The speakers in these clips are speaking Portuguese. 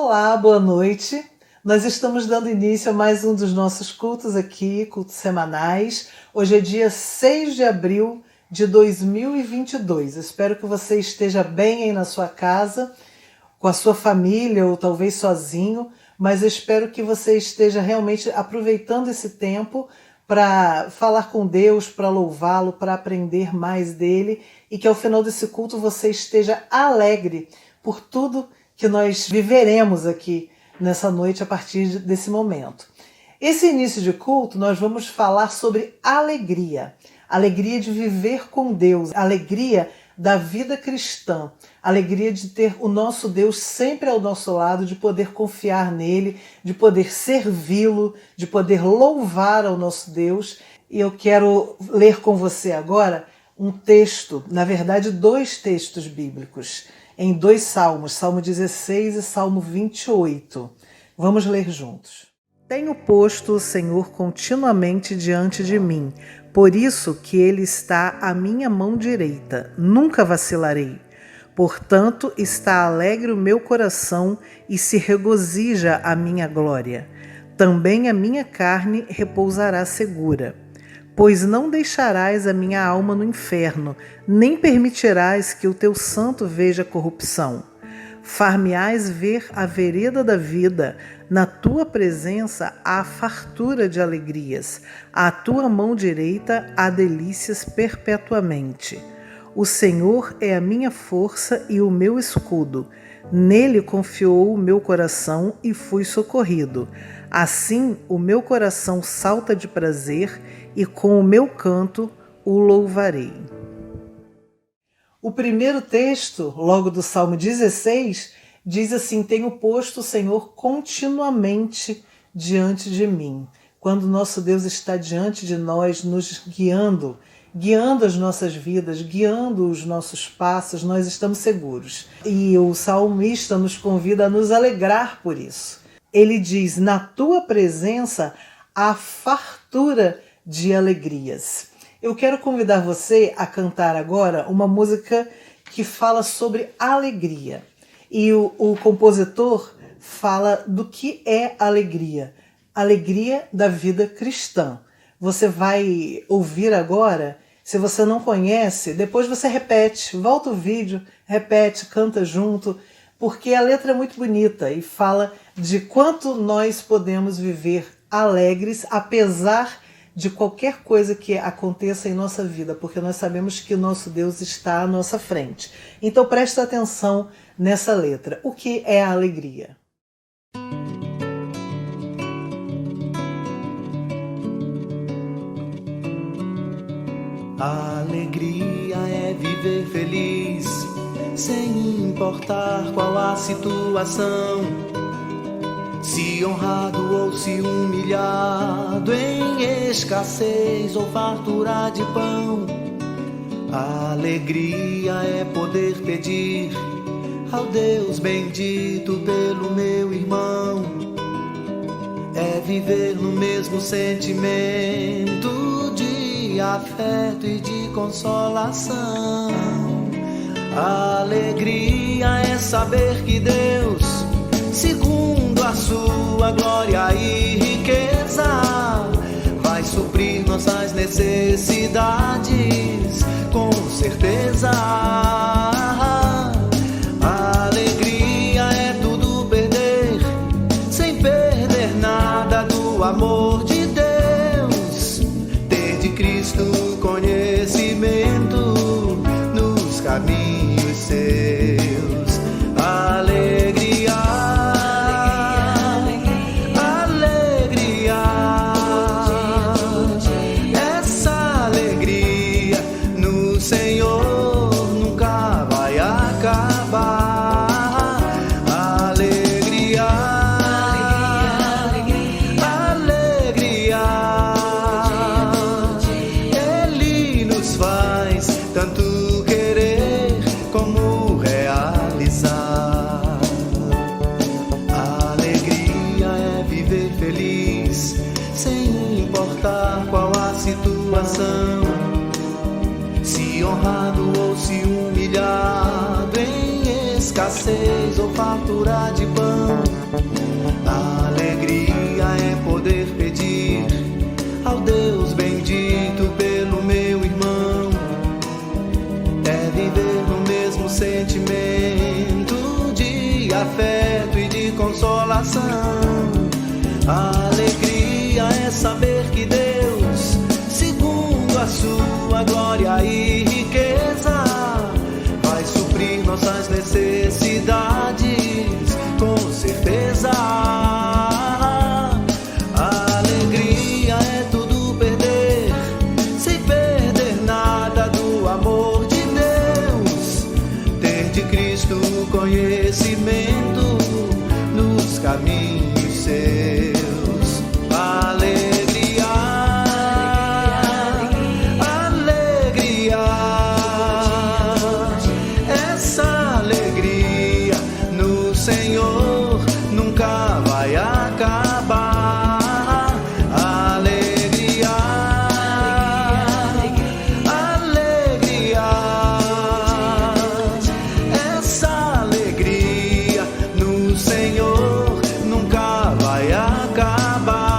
Olá, boa noite. Nós estamos dando início a mais um dos nossos cultos aqui, cultos semanais. Hoje é dia 6 de abril de 2022. Espero que você esteja bem aí na sua casa, com a sua família ou talvez sozinho, mas eu espero que você esteja realmente aproveitando esse tempo para falar com Deus, para louvá-lo, para aprender mais dele e que ao final desse culto você esteja alegre por tudo que nós viveremos aqui nessa noite a partir desse momento. Esse início de culto nós vamos falar sobre alegria. Alegria de viver com Deus, alegria da vida cristã, alegria de ter o nosso Deus sempre ao nosso lado, de poder confiar nele, de poder servi-lo, de poder louvar ao nosso Deus. E eu quero ler com você agora um texto, na verdade dois textos bíblicos, em dois salmos, Salmo 16 e Salmo 28. Vamos ler juntos. Tenho posto o Senhor continuamente diante de mim, por isso que Ele está à minha mão direita, nunca vacilarei. Portanto, está alegre o meu coração e se regozija a minha glória. Também a minha carne repousará segura. Pois não deixarás a minha alma no inferno, nem permitirás que o teu santo veja corrupção. Far-me-ás ver a vereda da vida, na tua presença há fartura de alegrias, à tua mão direita há delícias perpetuamente. O Senhor é a minha força e o meu escudo, nele confiou o meu coração e fui socorrido. Assim o meu coração salta de prazer e com o meu canto o louvarei. O primeiro texto, logo do Salmo 16, diz assim: tenho posto o Senhor continuamente diante de mim. Quando nosso Deus está diante de nós, nos guiando as nossas vidas, guiando os nossos passos, nós estamos seguros. E o salmista nos convida a nos alegrar por isso. Ele diz: na tua presença há fartura de alegrias. Eu quero convidar você a cantar agora uma música que fala sobre alegria. E o compositor fala do que é alegria. Alegria da vida cristã. Você vai ouvir agora. Se você não conhece, depois você repete, volta o vídeo, repete, canta junto, porque a letra é muito bonita e fala de quanto nós podemos viver alegres, apesar de qualquer coisa que aconteça em nossa vida, porque nós sabemos que o nosso Deus está à nossa frente. Então presta atenção nessa letra. O que é a alegria? A alegria é viver feliz, sem importar qual a situação. Se honrado ou se humilhado, em escassez ou fartura de pão. A alegria é poder pedir ao Deus bendito pelo meu irmão. É viver no mesmo sentimento de afeto e de consolação. A alegria é saber que Deus, segundo a sua glória e riqueza, vai suprir nossas necessidades, com certeza. A alegria é tudo perder, sem perder nada do amor de Deus. Ter de Cristo conhecimento nos caminhos seus. Alegria, alegria, essa alegria no Senhor nunca vai acabar. Alegria, alegria, Ele nos faz tanto querer como realizar. A alegria é viver feliz, sem importar qual a situação. Se honrado ou se humilhado, em escassez ou fartura de pão. A alegria é poder pedir ao Deus bendito pelo meu irmão. É viver no mesmo sentimento de afeto e de consolação. A alegria é saber que Deus, segundo a sua glória e riqueza, vai suprir nossas necessidades, com certeza. A alegria é tudo perder, sem perder nada do amor de Deus. Ter de Cristo o conhecimento nos caminhos seus. Alegria, alegria, essa alegria no Senhor nunca vai acabar. Alegria, alegria, essa alegria no Senhor nunca vai acabar.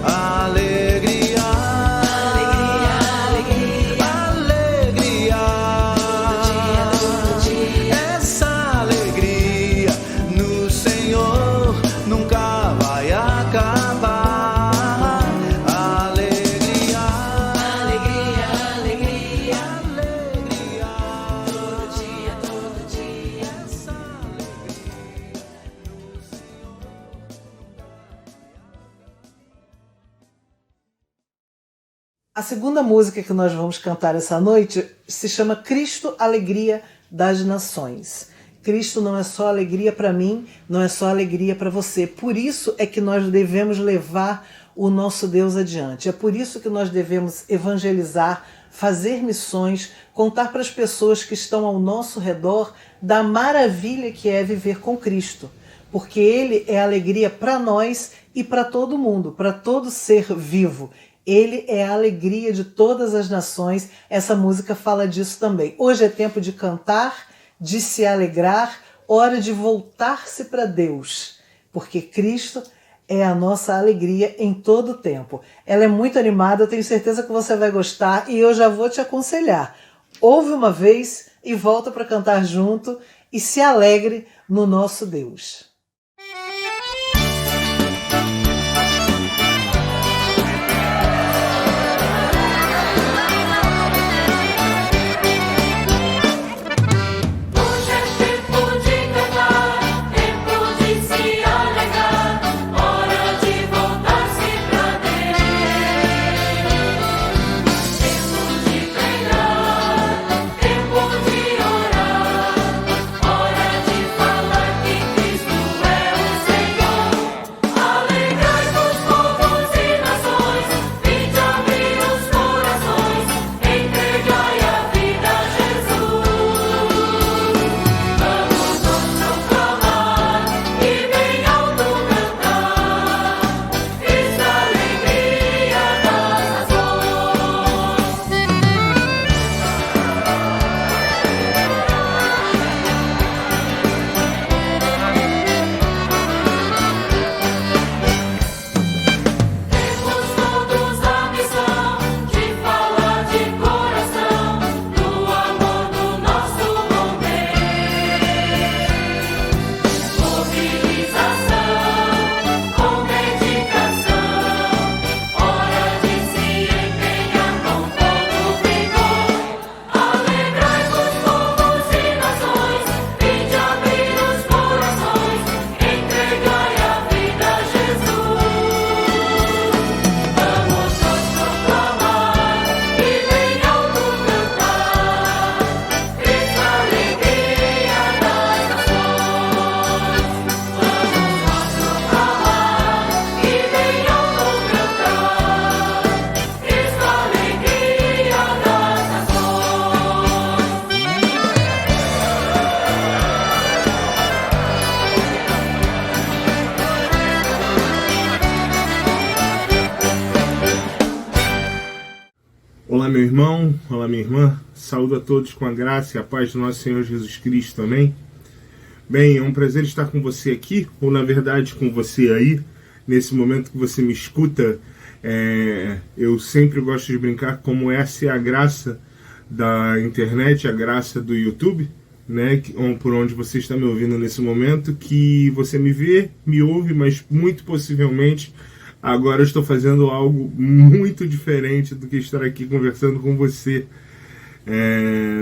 Alegria, alegria, essa alegria no Senhor nunca vai acabar. Alegria, alegria, alegria, alegria, todo dia, essa alegria no Senhor. A segunda música que nós vamos cantar essa noite se chama Cristo, Alegria das Nações. Cristo não é só alegria para mim, não é só alegria para você. Por isso é que nós devemos levar o nosso Deus adiante. É por isso que nós devemos evangelizar, fazer missões, contar para as pessoas que estão ao nosso redor da maravilha que é viver com Cristo. Porque Ele é alegria para nós e para todo mundo, para todo ser vivo. Ele é a alegria de todas as nações. Essa música fala disso também. Hoje é tempo de cantar, de se alegrar, hora de voltar-se para Deus, porque Cristo é a nossa alegria em todo o tempo. Ela é muito animada, eu tenho certeza que você vai gostar e eu já vou te aconselhar. Ouve uma vez e volta para cantar junto e se alegre no nosso Deus. Olá meu irmão, olá minha irmã, saúdo a todos com a graça e a paz do nosso Senhor Jesus Cristo, amém? Bem, é um prazer estar com você aqui, ou na verdade com você aí, nesse momento que você me escuta. Eu sempre gosto de brincar como essa é a graça da internet, a graça do YouTube, né, por onde você está me ouvindo nesse momento, que você me vê, me ouve, mas muito possivelmente agora eu estou fazendo algo muito diferente do que estar aqui conversando com você.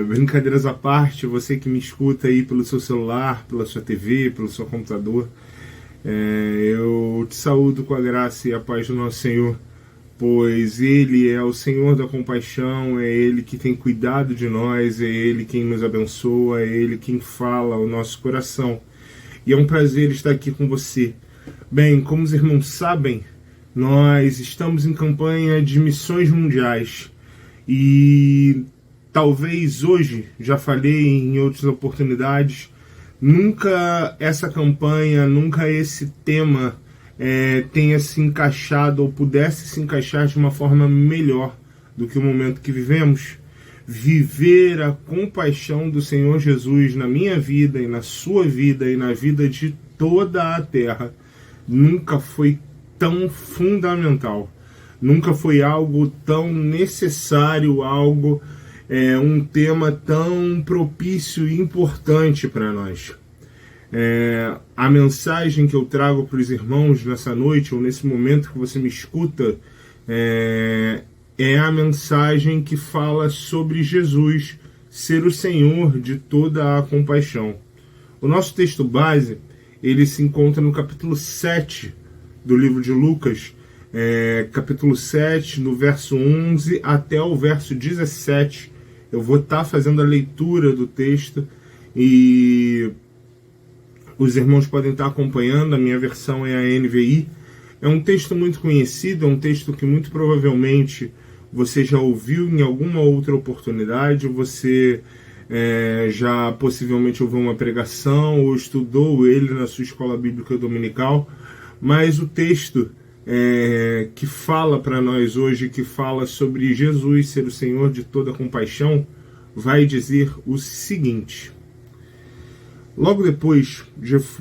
Brincadeiras à parte, você que me escuta aí pelo seu celular, pela sua TV, pelo seu computador, eu te saúdo com a graça e a paz do nosso Senhor, pois Ele é o Senhor da compaixão, é Ele que tem cuidado de nós, é Ele quem nos abençoa, é Ele quem fala ao nosso coração. E é um prazer estar aqui com você. Bem, como os irmãos sabem, nós estamos em campanha de missões mundiais e talvez hoje, já falei em outras oportunidades, nunca essa campanha, nunca esse tema tenha se encaixado ou pudesse se encaixar de uma forma melhor do que o momento que vivemos. Viver a compaixão do Senhor Jesus na minha vida e na sua vida e na vida de toda a terra nunca foi tão fundamental, nunca foi algo tão necessário, um tema tão propício e importante para nós. A mensagem que eu trago para os irmãos nessa noite, ou nesse momento que você me escuta, é a mensagem que fala sobre Jesus ser o Senhor de toda a compaixão. O nosso texto base, ele se encontra no capítulo 7 do livro de Lucas, capítulo 7, no verso 11 até o verso 17. Eu vou estar fazendo a leitura do texto e os irmãos podem estar acompanhando. A minha versão é a NVI. É um texto muito conhecido, é um texto que muito provavelmente você já ouviu em alguma outra oportunidade, você já possivelmente ouviu uma pregação ou estudou ele na sua escola bíblica dominical, mas o texto que fala para nós hoje, que fala sobre Jesus ser o Senhor de toda compaixão, vai dizer o seguinte: logo depois,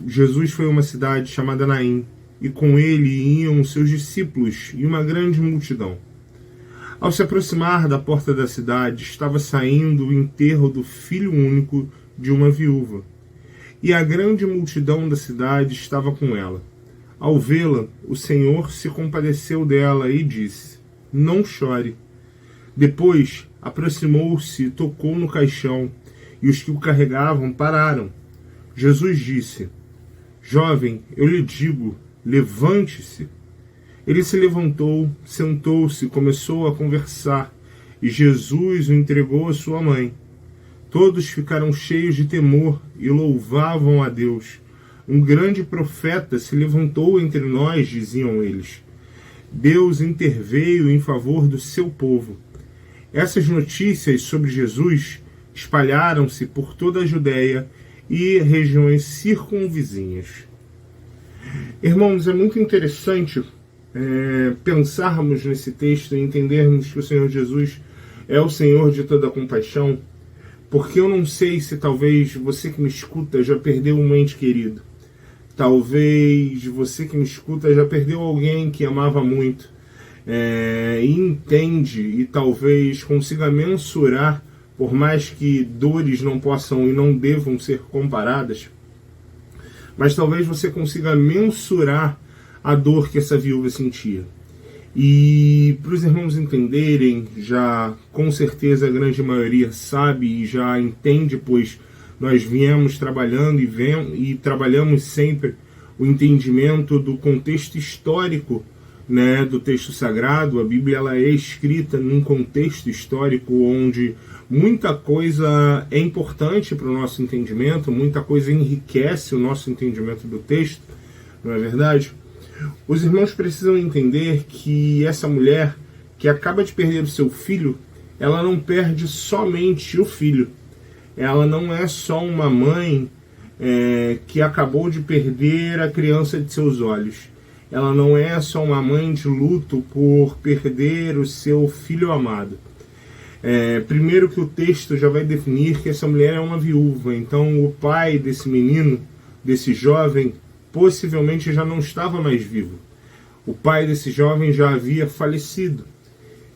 Jesus foi a uma cidade chamada Naim, e com ele iam seus discípulos e uma grande multidão. Ao se aproximar da porta da cidade, estava saindo o enterro do filho único de uma viúva, e a grande multidão da cidade estava com ela. Ao vê-la, o Senhor se compadeceu dela e disse: não chore. Depois aproximou-se e tocou no caixão, e os que o carregavam pararam. Jesus disse: jovem, eu lhe digo, levante-se. Ele se levantou, sentou-se e começou a conversar, e Jesus o entregou à sua mãe. Todos ficaram cheios de temor e louvavam a Deus. Um grande profeta se levantou entre nós, diziam eles. Deus interveio em favor do seu povo. Essas notícias sobre Jesus espalharam-se por toda a Judéia e regiões circunvizinhas. Irmãos, é muito interessante pensarmos nesse texto e entendermos que o Senhor Jesus é o Senhor de toda a compaixão, porque eu não sei se talvez você que me escuta já perdeu um ente querido. Talvez você que me escuta já perdeu alguém que amava muito, e entende e talvez consiga mensurar, por mais que dores não possam e não devam ser comparadas, mas talvez você consiga mensurar a dor que essa viúva sentia. E para os irmãos entenderem, já com certeza a grande maioria sabe e já entende, pois nós viemos trabalhando e trabalhamos sempre o entendimento do contexto histórico, né, do texto sagrado. A Bíblia ela é escrita num contexto histórico onde muita coisa é importante para o nosso entendimento, muita coisa enriquece o nosso entendimento do texto, não é verdade? Os irmãos precisam entender que essa mulher que acaba de perder o seu filho, ela não perde somente o filho. Ela não é só uma mãe que acabou de perder a criança de seus olhos. Ela não é só uma mãe de luto por perder o seu filho amado. Primeiro que o texto já vai definir que essa mulher é uma viúva. Então o pai desse menino desse jovem possivelmente já não estava mais vivo. O pai desse jovem já havia falecido.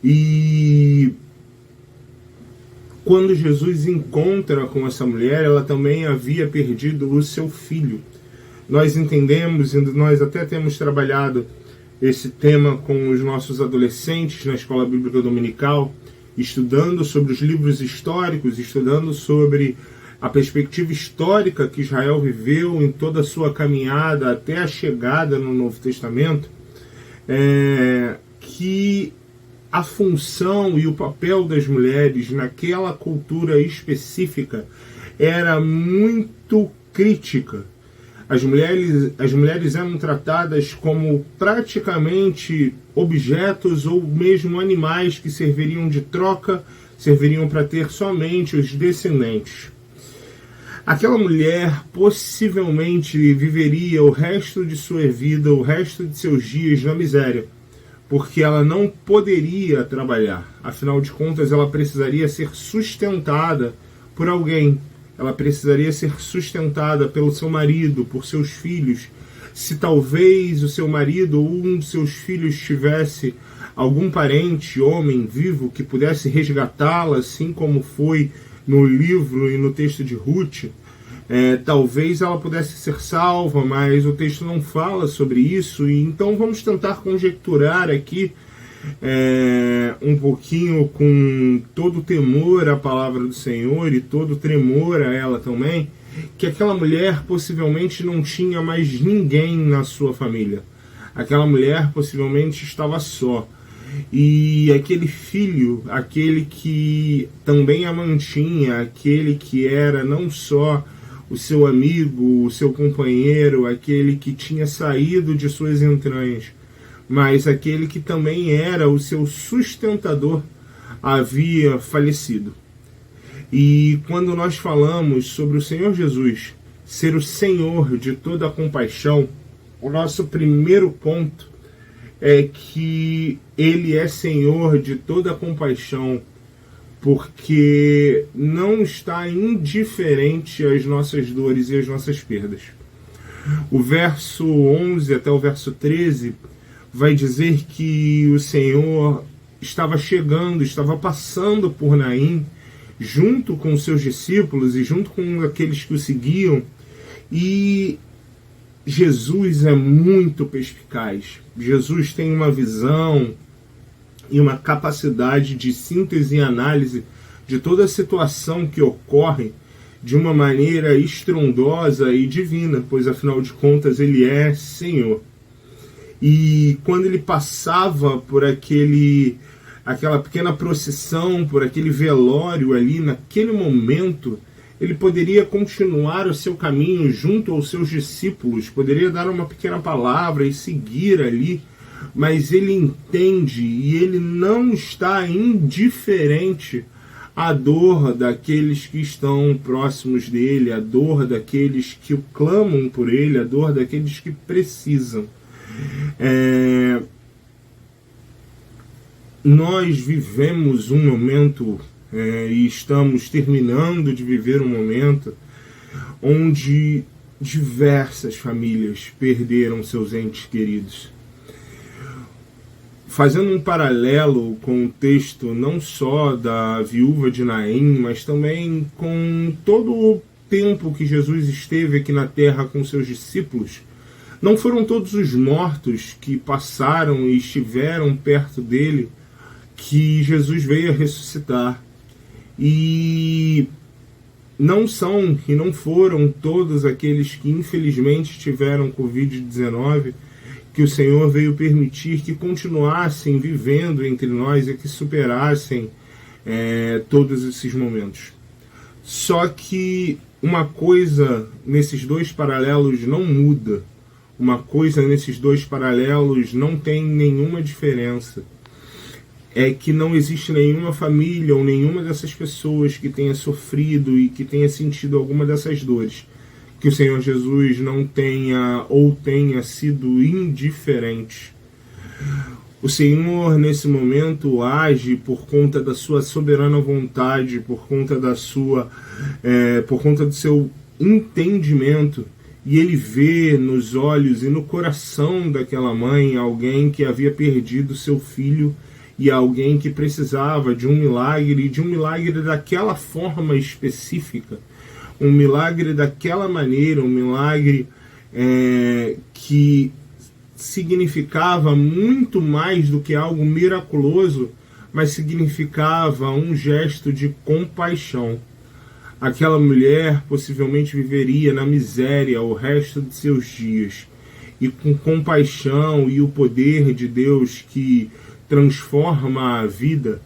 E quando Jesus encontra com essa mulher, ela também havia perdido o seu filho. Nós entendemos, e nós até temos trabalhado esse tema com os nossos adolescentes na Escola Bíblica Dominical, estudando sobre os livros históricos, estudando sobre a perspectiva histórica que Israel viveu em toda a sua caminhada até a chegada no Novo Testamento, que a função e o papel das mulheres naquela cultura específica era muito crítica. As mulheres eram tratadas como praticamente objetos ou mesmo animais que serviriam de troca, serviriam para ter somente os descendentes. Aquela mulher possivelmente viveria o resto de sua vida, o resto de seus dias na miséria, porque ela não poderia trabalhar. Afinal de contas, ela precisaria ser sustentada por alguém. Ela precisaria ser sustentada pelo seu marido, por seus filhos. Se talvez o seu marido ou um de seus filhos tivesse algum parente, homem, vivo, que pudesse resgatá-la, assim como foi no livro e no texto de Ruth, talvez ela pudesse ser salva, mas o texto não fala sobre isso, e então vamos tentar conjecturar aqui um pouquinho com todo temor à palavra do Senhor e todo tremor a ela também, que aquela mulher possivelmente não tinha mais ninguém na sua família. Aquela mulher possivelmente estava só. E aquele filho, aquele que também a mantinha, aquele que era não só o seu amigo, o seu companheiro, aquele que tinha saído de suas entranhas, mas aquele que também era o seu sustentador, havia falecido. E quando nós falamos sobre o Senhor Jesus ser o Senhor de toda a compaixão, o nosso primeiro ponto é que Ele é Senhor de toda a compaixão, porque não está indiferente às nossas dores e às nossas perdas. O verso 11 até o verso 13 vai dizer que o Senhor estava chegando, estava passando por Naim, junto com os seus discípulos e junto com aqueles que o seguiam, e Jesus é muito perspicaz. Jesus tem uma visão e uma capacidade de síntese e análise de toda a situação que ocorre de uma maneira estrondosa e divina, pois afinal de contas Ele é Senhor. E quando ele passava por aquela pequena procissão, por aquele velório ali, naquele momento, ele poderia continuar o seu caminho junto aos seus discípulos, poderia dar uma pequena palavra e seguir ali, mas ele entende e ele não está indiferente à dor daqueles que estão próximos dele, à dor daqueles que o clamam por ele, à dor daqueles que precisam. Nós vivemos um momento e estamos terminando de viver um momento onde diversas famílias perderam seus entes queridos. Fazendo um paralelo com o texto não só da viúva de Naim, mas também com todo o tempo que Jesus esteve aqui na terra com seus discípulos, não foram todos os mortos que passaram e estiveram perto dele que Jesus veio a ressuscitar. E não são e não foram todos aqueles que infelizmente tiveram Covid-19 que o Senhor veio permitir que continuassem vivendo entre nós e que superassem todos esses momentos. Só que uma coisa nesses dois paralelos não muda. Uma coisa nesses dois paralelos não tem nenhuma diferença. É que não existe nenhuma família ou nenhuma dessas pessoas que tenha sofrido e que tenha sentido alguma dessas dores, que o Senhor Jesus não tenha ou tenha sido indiferente. O Senhor, nesse momento, age por conta da sua soberana vontade, por conta do seu entendimento e ele vê nos olhos e no coração daquela mãe alguém que havia perdido seu filho e alguém que precisava de um milagre daquela forma específica, um milagre daquela maneira, um milagre que significava muito mais do que algo miraculoso, mas significava um gesto de compaixão. Aquela mulher possivelmente viveria na miséria o resto de seus dias, e com compaixão e o poder de Deus que transforma a vida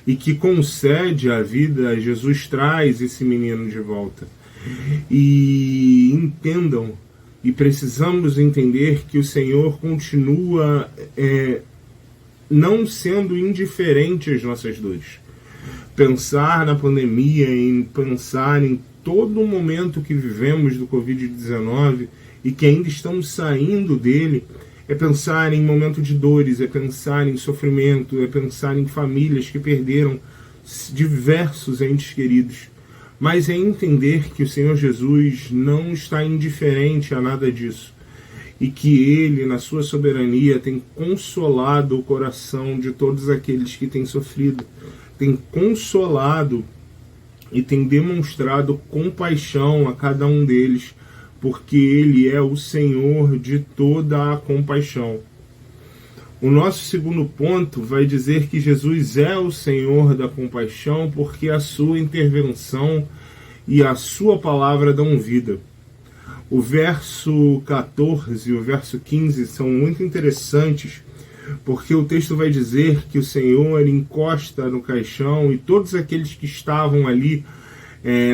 e que concede a vida, Jesus traz esse menino de volta. E entendam, e precisamos entender que o Senhor continua não sendo indiferente às nossas dores. Pensar na pandemia, pensar em todo o momento que vivemos do Covid-19 e que ainda estamos saindo dele, é pensar em momento de dores, é pensar em sofrimento, é pensar em famílias que perderam diversos entes queridos. Mas é entender que o Senhor Jesus não está indiferente a nada disso e que Ele, na sua soberania, tem consolado o coração de todos aqueles que têm sofrido, tem consolado e tem demonstrado compaixão a cada um deles, porque Ele é o Senhor de toda a compaixão. O nosso segundo ponto vai dizer que Jesus é o Senhor da compaixão, porque a sua intervenção e a sua palavra dão vida. O verso 14 e o verso 15 são muito interessantes, porque o texto vai dizer que o Senhor encosta no caixão e todos aqueles que estavam ali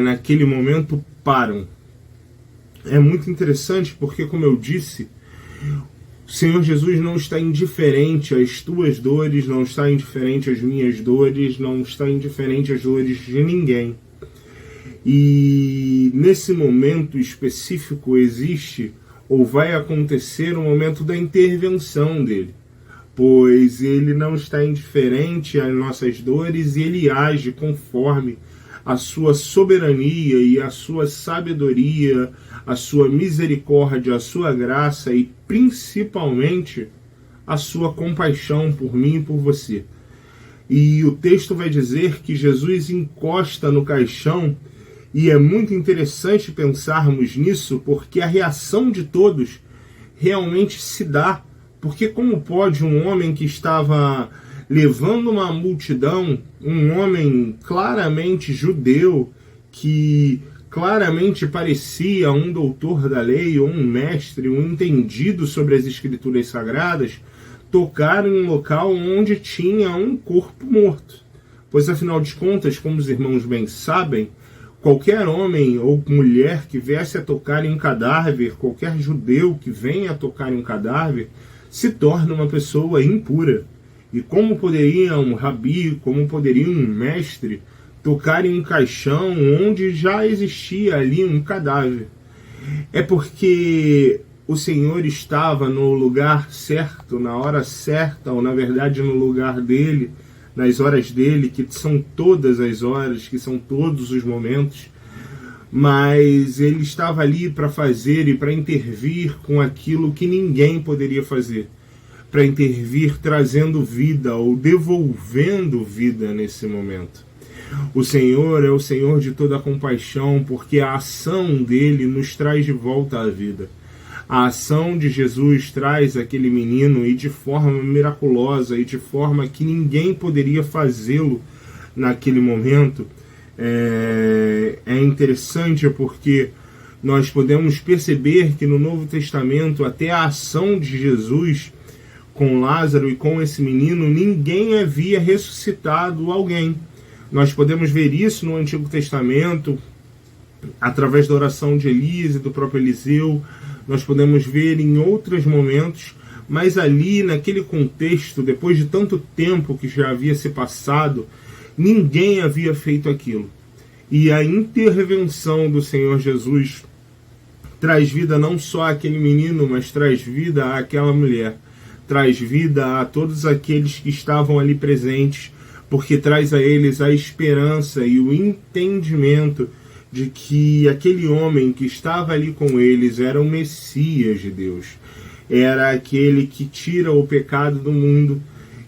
naquele momento param. É muito interessante porque, como eu disse, o Senhor Jesus não está indiferente às tuas dores, não está indiferente às minhas dores, não está indiferente às dores de ninguém. E nesse momento específico existe ou vai acontecer um momento da intervenção dele, pois ele não está indiferente às nossas dores e ele age conforme a sua soberania e a sua sabedoria, a sua misericórdia, a sua graça e principalmente a sua compaixão por mim e por você. E o texto vai dizer que Jesus encosta no caixão, e é muito interessante pensarmos nisso, porque a reação de todos realmente se dá. Porque como pode um homem que estava levando uma multidão, um homem claramente judeu, que claramente parecia um doutor da lei, ou um mestre, um entendido sobre as escrituras sagradas, tocar em um local onde tinha um corpo morto? Pois afinal de contas, como os irmãos bem sabem, qualquer homem ou mulher que viesse a tocar em um cadáver, qualquer judeu que venha a tocar em um cadáver, se torna uma pessoa impura. E como poderia um rabi, como poderia um mestre tocar em um caixão onde já existia ali um cadáver? É porque o Senhor estava no lugar certo, na hora certa, ou na verdade no lugar dele, nas horas dele, que são todas as horas, que são todos os momentos, mas ele estava ali para fazer e para intervir com aquilo que ninguém poderia fazer, para intervir trazendo vida ou devolvendo vida nesse momento. O Senhor é o Senhor de toda a compaixão, porque a ação dele nos traz de volta à vida. A ação de Jesus traz aquele menino e de forma miraculosa e de forma que ninguém poderia fazê-lo naquele momento. É interessante porque nós podemos perceber que no Novo Testamento, até a ação de Jesus com Lázaro e com esse menino, ninguém havia ressuscitado alguém. Nós podemos ver isso no Antigo Testamento, através da oração de Elias e do próprio Eliseu. Nós podemos ver em outros momentos, mas ali, naquele contexto, depois de tanto tempo que já havia se passado, ninguém havia feito aquilo. E a intervenção do Senhor Jesus traz vida não só àquele menino, mas traz vida àquela mulher. Traz vida a todos aqueles que estavam ali presentes, porque traz a eles a esperança e o entendimento de que aquele homem que estava ali com eles era o Messias de Deus, era aquele que tira o pecado do mundo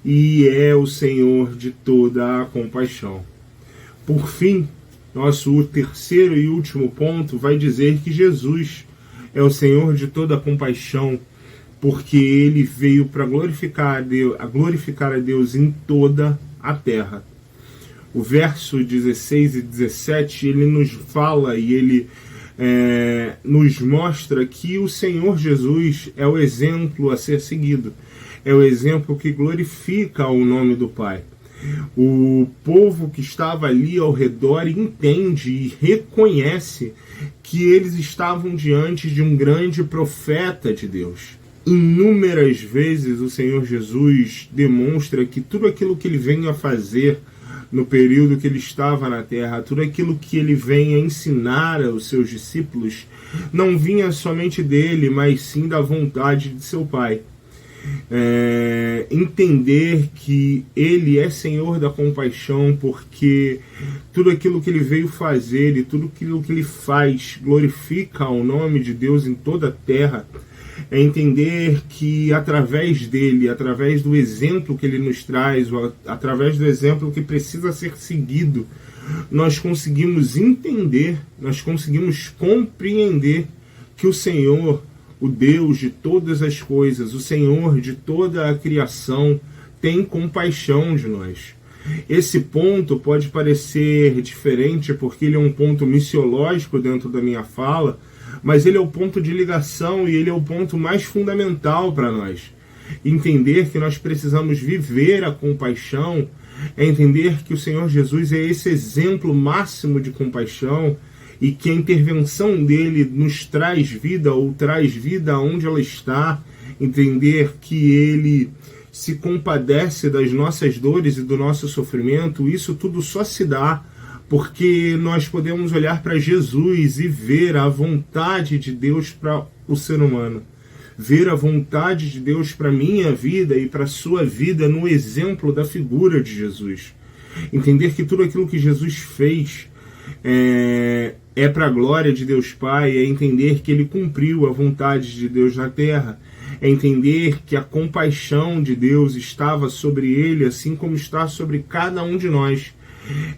e é o Senhor de toda a compaixão. Por fim, nosso terceiro e último ponto vai dizer que Jesus é o Senhor de toda a compaixão, porque ele veio para glorificar a Deus em toda a terra. O verso 16 e 17, ele nos fala e ele nos mostra que o Senhor Jesus é o exemplo a ser seguido, é o exemplo que glorifica o nome do Pai. O povo que estava ali ao redor entende e reconhece que eles estavam diante de um grande profeta de Deus. Inúmeras vezes o Senhor Jesus demonstra que tudo aquilo que ele vem a fazer no período que ele estava na terra, tudo aquilo que ele vem a ensinar aos seus discípulos, não vinha somente dele, mas sim da vontade de seu Pai. Entender que ele é Senhor da compaixão, porque tudo aquilo que ele veio fazer e tudo aquilo que ele faz glorifica o nome de Deus em toda a terra. É entender que através dele, através do exemplo que ele nos traz, através do exemplo que precisa ser seguido, nós conseguimos entender, nós conseguimos compreender que o Senhor, o Deus de todas as coisas, o Senhor de toda a criação, tem compaixão de nós. Esse ponto pode parecer diferente porque ele é um ponto missiológico dentro da minha fala, mas ele é o ponto de ligação e ele é o ponto mais fundamental para nós. Entender que nós precisamos viver a compaixão, é entender que o Senhor Jesus é esse exemplo máximo de compaixão e que a intervenção dele nos traz vida ou traz vida onde ela está, entender que ele se compadece das nossas dores e do nosso sofrimento. Isso tudo só se dá porque nós podemos olhar para Jesus e ver a vontade de Deus para o ser humano, ver a vontade de Deus para a minha vida e para a sua vida no exemplo da figura de Jesus. Entender que tudo aquilo que Jesus fez é para a glória de Deus Pai, é entender que ele cumpriu a vontade de Deus na terra, é entender que a compaixão de Deus estava sobre ele, assim como está sobre cada um de nós.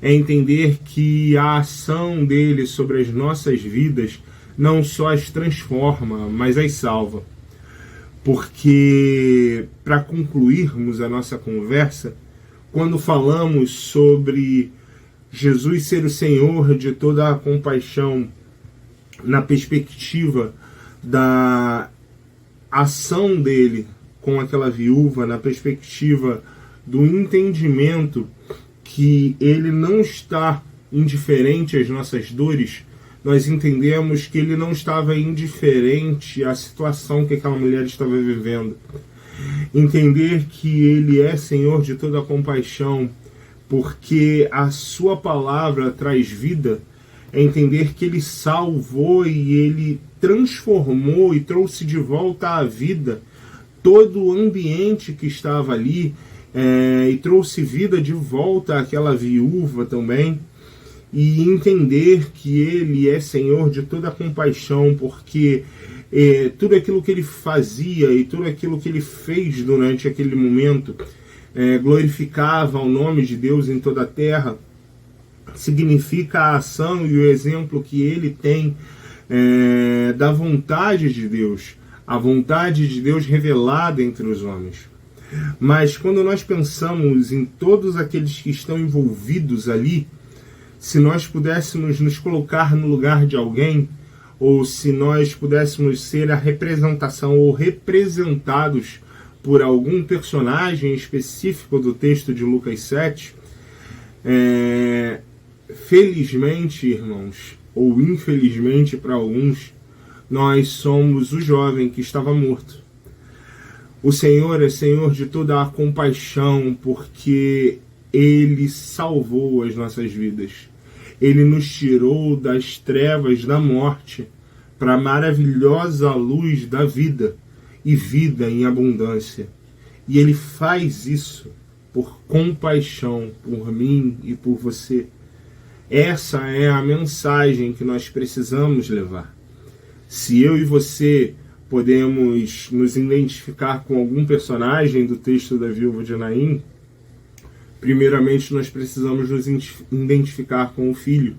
É entender que a ação dele sobre as nossas vidas não só as transforma, mas as salva. Porque, para concluirmos a nossa conversa, quando falamos sobre Jesus ser o Senhor de toda a compaixão, na perspectiva da ação dele com aquela viúva, na perspectiva do entendimento que ele não está indiferente às nossas dores, nós entendemos que ele não estava indiferente à situação que aquela mulher estava vivendo. Entender que ele é Senhor de toda a compaixão, porque a sua palavra traz vida, é entender que ele salvou e ele transformou e trouxe de volta à vida todo o ambiente que estava ali, e trouxe vida de volta àquela viúva também, e entender que ele é Senhor de toda a compaixão, porque tudo aquilo que ele fazia e tudo aquilo que ele fez durante aquele momento glorificava o nome de Deus em toda a terra, significa a ação e o exemplo que ele tem da vontade de Deus, a vontade de Deus revelada entre os homens. Mas quando nós pensamos em todos aqueles que estão envolvidos ali, se nós pudéssemos nos colocar no lugar de alguém, ou se nós pudéssemos ser a representação ou representados por algum personagem específico do texto de Lucas 7, felizmente, irmãos, ou infelizmente para alguns, nós somos o jovem que estava morto. O Senhor é Senhor de toda a compaixão, porque ele salvou as nossas vidas. Ele nos tirou das trevas da morte para a maravilhosa luz da vida e vida em abundância. E ele faz isso por compaixão por mim e por você. Essa é a mensagem que nós precisamos levar. Se eu e você podemos nos identificar com algum personagem do texto da viúva de Naim, primeiramente nós precisamos nos identificar com o filho,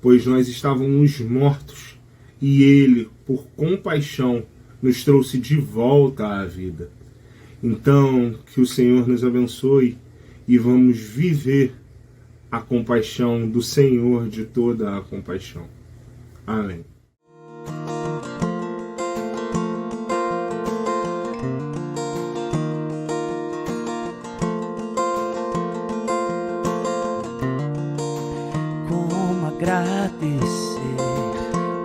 pois nós estávamos mortos e ele, por compaixão, nos trouxe de volta à vida. Então, que o Senhor nos abençoe e vamos viver a compaixão do Senhor de toda a compaixão. Amém. Como agradecer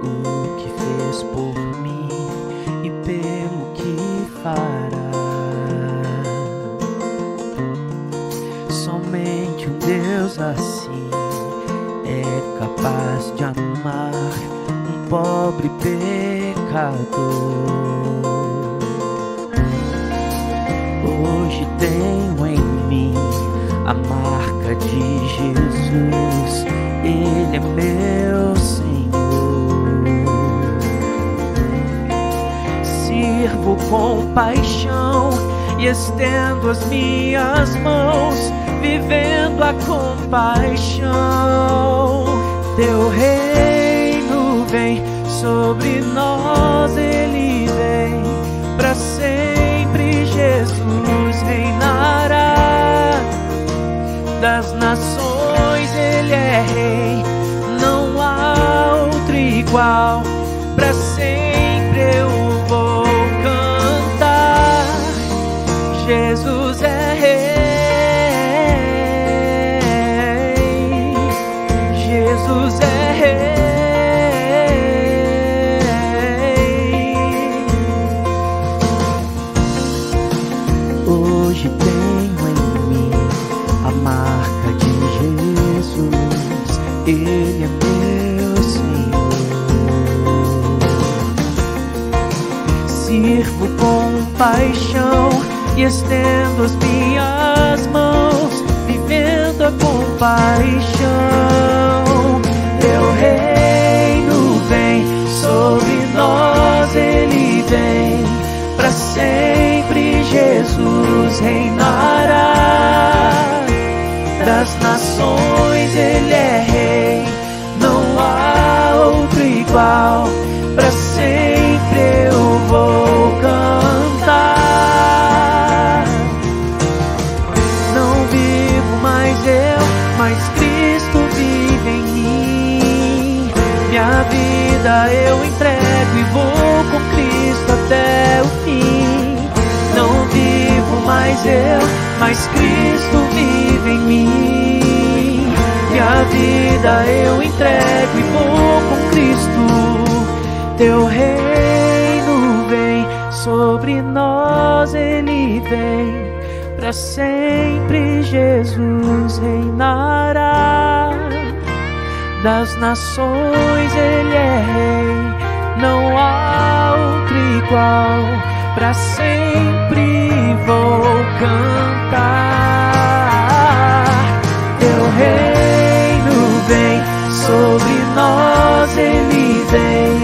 o que fez por mim e pelo que fará. Somente um Deus assim é capaz de amar um pobre pecador. Hoje tenho em mim a marca de Jesus, Ele é meu Senhor. Sirvo com paixão e estendo as minhas mãos, vivendo a compaixão. Teu reino vem sobre nós, Ele vem para sempre. Jesus reinará das nações, Ele é rei, não há outro igual. Para sempre eu vou cantar, Jesus é rei, Jesus é rei. Hoje tenho em mim a marca de Jesus, Ele é meu Senhor. Sirvo com paixão e estendo as minhas mãos, vivendo a compaixão. Teu reino vem sobre nós, Ele vem para sempre. Jesus reinará das nações, Ele é rei, não há outro igual. Para sempre eu vou cantar. Não vivo mais eu, mas Cristo vive em mim. Minha vida eu entrego e vou com Cristo até o fim. Não vivo mais eu, mas Cristo vive em mim. Minha vida eu entrego e vou com Cristo. Teu reino vem sobre nós, Ele vem para sempre. Jesus reinará das nações, Ele é rei, não há outro igual. Para sempre vou cantar. Teu reino vem sobre nós, Ele vem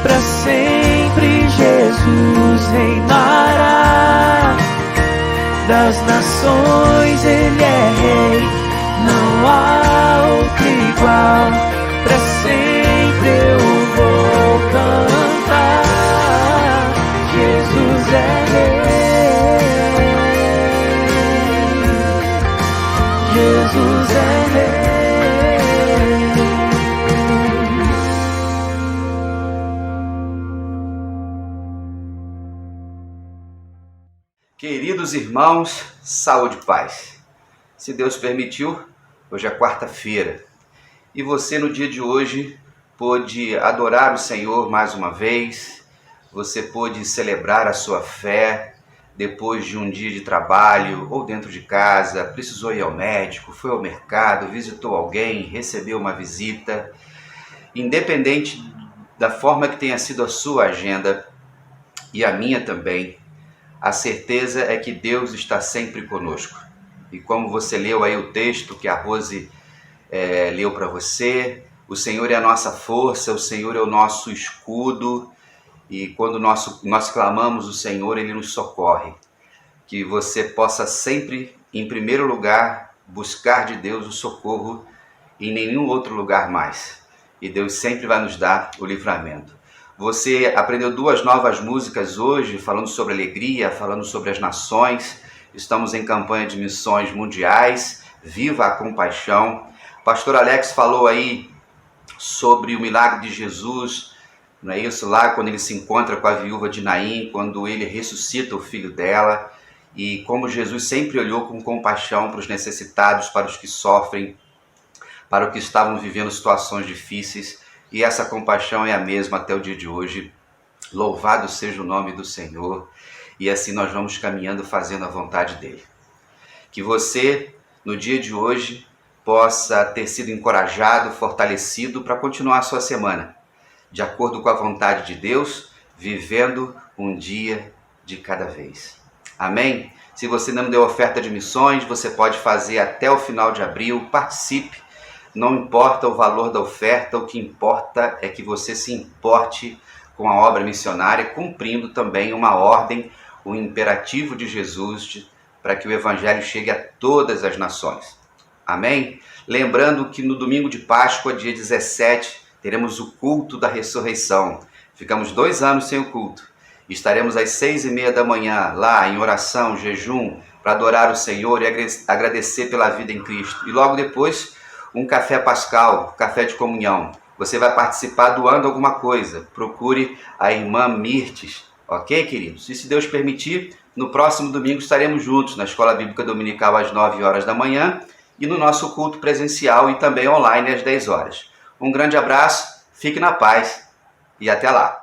para sempre. Jesus reinará das nações, Ele é rei, não há outro igual. Para sempre eu vou cantar. Jesus é rei, Jesus é rei. Queridos irmãos, saúde e paz. Se Deus permitiu, hoje é quarta-feira e você no dia de hoje pôde adorar o Senhor mais uma vez, você pôde celebrar a sua fé depois de um dia de trabalho ou dentro de casa, precisou ir ao médico, foi ao mercado, visitou alguém, recebeu uma visita. Independente da forma que tenha sido a sua agenda e a minha também, a certeza é que Deus está sempre conosco. E como você leu aí o texto que a Rose leu para você. O Senhor é a nossa força, o Senhor é o nosso escudo, e quando nós clamamos o Senhor, Ele nos socorre. Que você possa sempre, em primeiro lugar, buscar de Deus o socorro, em nenhum outro lugar mais. E Deus sempre vai nos dar o livramento. Você aprendeu 2 novas músicas hoje, falando sobre alegria, falando sobre as nações. Estamos em campanha de missões mundiais. Viva a compaixão. Pastor Alex falou aí sobre o milagre de Jesus, não é isso? Lá quando ele se encontra com a viúva de Naim, quando ele ressuscita o filho dela, e como Jesus sempre olhou com compaixão para os necessitados, para os que sofrem, para os que estavam vivendo situações difíceis, e essa compaixão é a mesma até o dia de hoje. Louvado seja o nome do Senhor, e assim nós vamos caminhando fazendo a vontade dele. Que você, no dia de hoje, possa ter sido encorajado, fortalecido para continuar a sua semana, de acordo com a vontade de Deus, vivendo um dia de cada vez. Amém? Se você não deu oferta de missões, você pode fazer até o final de abril. Participe, não importa o valor da oferta, o que importa é que você se importe com a obra missionária, cumprindo também uma ordem, o imperativo de Jesus, para que o Evangelho chegue a todas as nações. Amém? Lembrando que no domingo de Páscoa, dia 17, teremos o culto da ressurreição. Ficamos 2 anos sem o culto. Estaremos às 6h30 da manhã, lá em oração, jejum, para adorar o Senhor e agradecer pela vida em Cristo. E logo depois, um café pascal, café de comunhão. Você vai participar doando alguma coisa. Procure a irmã Mirtes. Ok, queridos? E se Deus permitir, no próximo domingo estaremos juntos na Escola Bíblica Dominical às 9 horas da manhã e no nosso culto presencial e também online às 10 horas. Um grande abraço, fique na paz e até lá.